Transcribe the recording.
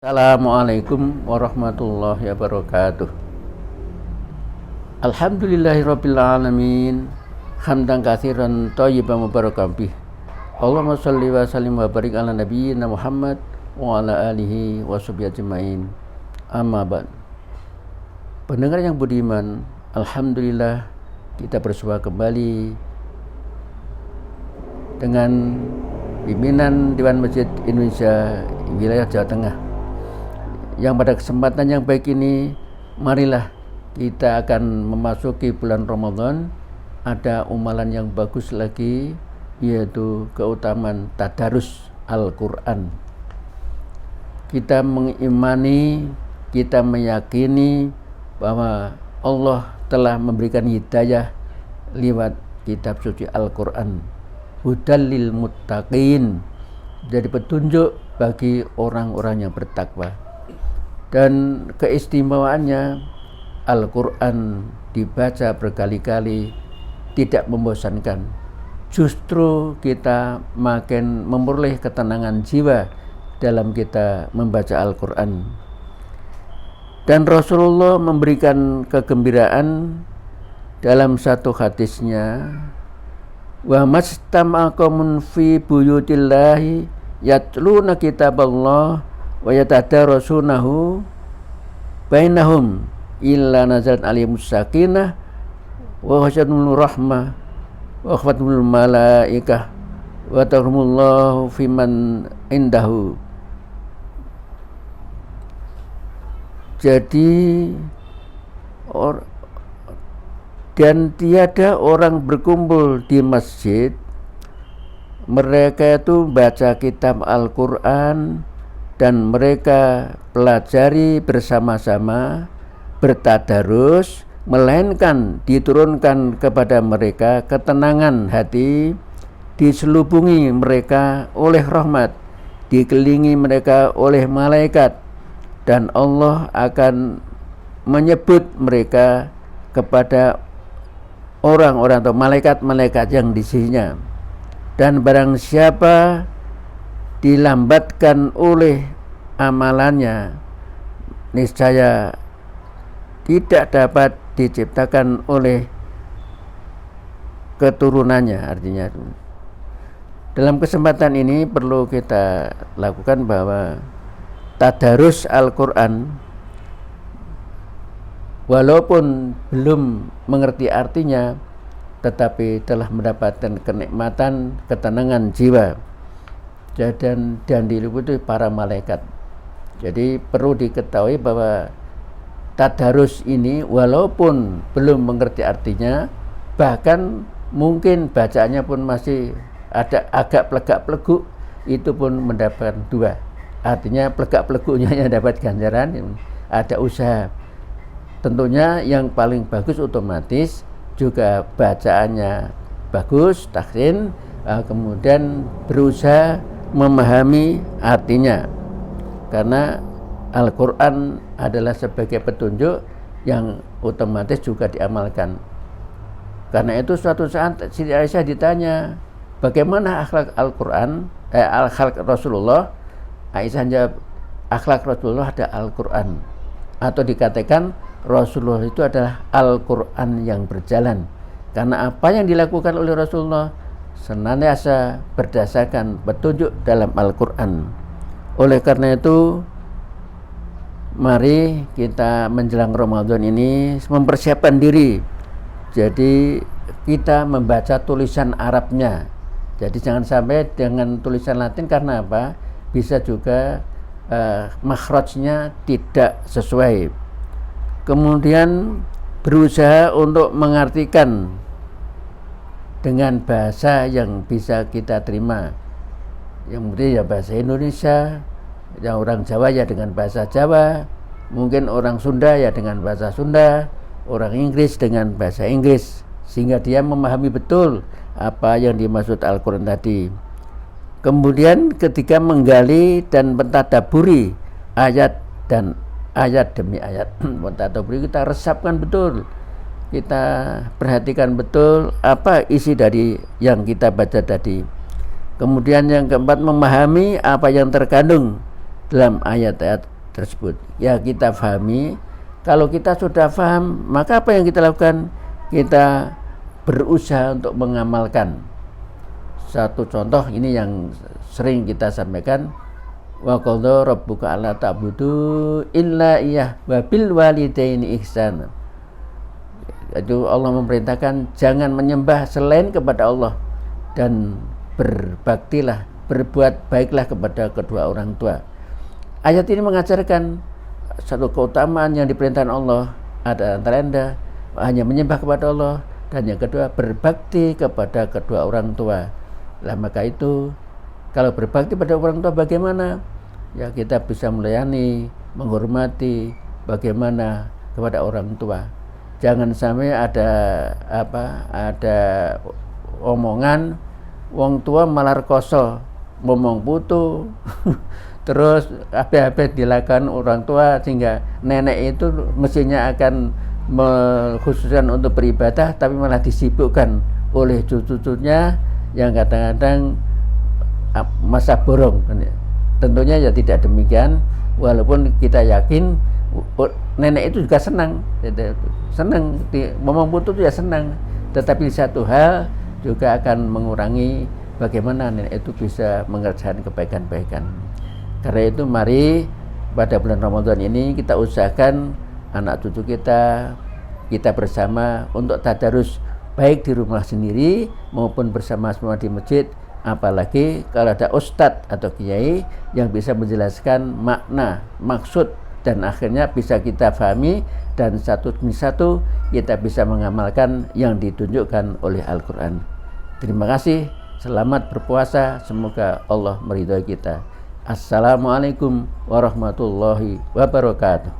Assalamualaikum warahmatullahi wabarakatuh. Alhamdulillahirabbil alamin. Hamdan katsiran thayyiban mubarakan bih. Allahumma shalli wa sallim wa barik ala nabiyyina Muhammad wa ala alihi wa sahbihi ajmain. Amma ba'd. Pendengar yang budiman, alhamdulillah kita bersua kembali dengan pimpinan Dewan Masjid Indonesia wilayah Jawa Tengah. Yang pada kesempatan yang baik ini, marilah kita akan memasuki bulan Ramadan. Ada umalan yang bagus lagi, yaitu keutamaan tadarus Al-Quran. Kita mengimani, kita meyakini bahwa Allah telah memberikan hidayah lewat kitab suci Al-Quran. Hudal lil muttaqin, jadi petunjuk bagi orang-orang yang bertakwa. Dan keistimewaannya, Al-Quran dibaca berkali-kali tidak membosankan. Justru kita makin memperoleh ketenangan jiwa dalam kita membaca Al-Quran. Dan Rasulullah memberikan kegembiraan dalam satu hadisnya, wa mastama'a qaumun fi buyutillahi yatluna kitaballah wa yatadarasunahu bainahum illa nazalat alaihimus sakinah wa ghasyiyatuhumur rahmah wa khafatumul malaikah wa tarhamullahu fiman indahu. Jadi dan tiada orang berkumpul di masjid, mereka itu baca kitab Al-Quran dan mereka pelajari bersama-sama, bertadarus, melainkan diturunkan kepada mereka ketenangan hati, diselubungi mereka oleh rahmat, dikelilingi mereka oleh malaikat, dan Allah akan menyebut mereka kepada orang-orang atau malaikat-malaikat yang di sisinya. Dan barang siapa dilambatkan oleh amalannya, niscaya tidak dapat diciptakan oleh keturunannya. Artinya dalam kesempatan ini perlu kita lakukan bahwa tadarus Al-Quran, walaupun belum mengerti artinya, tetapi telah mendapatkan kenikmatan, ketenangan jiwa dan diliputi para malaikat. Jadi perlu diketahui bahwa tadarus ini walaupun belum mengerti artinya, bahkan mungkin bacaannya pun masih ada agak plegak-pleguk, itu pun mendapatkan dua. Artinya plegak-pleguknya yang dapat ganjaran, ada usaha. Tentunya yang paling bagus otomatis juga bacaannya bagus, tahsin, kemudian berusaha memahami artinya, karena Al-Quran adalah sebagai petunjuk yang otomatis juga diamalkan. Karena itu suatu saat Siti Aisyah ditanya, bagaimana akhlak Al-Quran, akhlak Rasulullah? Aisyah jawab, akhlak Rasulullah ada Al-Quran, atau dikatakan Rasulullah itu adalah Al-Quran yang berjalan. Karena apa yang dilakukan oleh Rasulullah senantiasa berdasarkan petunjuk dalam Al-Quran. Oleh karena itu, mari kita menjelang Ramadan ini mempersiapkan diri. Jadi kita membaca tulisan Arabnya. Jadi jangan sampai dengan tulisan Latin, karena apa? Bisa juga makhrajnya tidak sesuai. Kemudian berusaha untuk mengartikan dengan bahasa yang bisa kita terima. Yang mungkin ya bahasa Indonesia, yang orang Jawa ya dengan bahasa Jawa, mungkin orang Sunda ya dengan bahasa Sunda, orang Inggris dengan bahasa Inggris, sehingga dia memahami betul apa yang dimaksud Al-Quran tadi. Kemudian ketika menggali dan mentadaburi ayat demi ayat, mentadaburi, kita resapkan betul, kita perhatikan betul apa isi dari yang kita baca tadi. Kemudian yang keempat, memahami apa yang terkandung dalam ayat-ayat tersebut. Ya, kita pahami. Kalau kita sudah paham, maka apa yang kita lakukan? Kita berusaha untuk mengamalkan. Satu contoh ini yang sering kita sampaikan, wa qadha rabbuka alla ta'budu illa iyyah wa bil walidaini ihsana. Itu Allah memerintahkan jangan menyembah selain kepada Allah dan berbaktilah, berbuat baiklah kepada kedua orang tua. Ayat ini mengajarkan satu keutamaan yang diperintahkan Allah, ada antara anda hanya menyembah kepada Allah, dan yang kedua berbakti kepada kedua orang tua. Lah maka itu kalau berbakti pada orang tua bagaimana? Ya, kita bisa melayani, menghormati bagaimana kepada orang tua. Jangan sampai ada omongan wong tua malah rekoso, ngomong putu terus apa-apa dilakukan orang tua sehingga nenek itu mestinya akan khususkan untuk beribadah tapi malah disibukkan oleh cucu-cucunya yang kadang-kadang masa borong. Tentunya ya tidak demikian, walaupun kita yakin nenek itu juga senang ngomong putu itu ya senang, tetapi satu hal juga akan mengurangi bagaimana nenek itu bisa mengerjakan kebaikan-kebaikan. Karena itu mari pada bulan Ramadan ini kita usahakan anak cucu kita bersama untuk tadarus baik di rumah sendiri maupun bersama-sama di masjid, apalagi kalau ada ustadz atau kiai yang bisa menjelaskan makna, maksud, dan akhirnya bisa kita pahami dan satu demi satu kita bisa mengamalkan yang ditunjukkan oleh Al-Quran. Terima kasih, selamat berpuasa, semoga Allah meridhai kita. Assalamualaikum warahmatullahi wabarakatuh.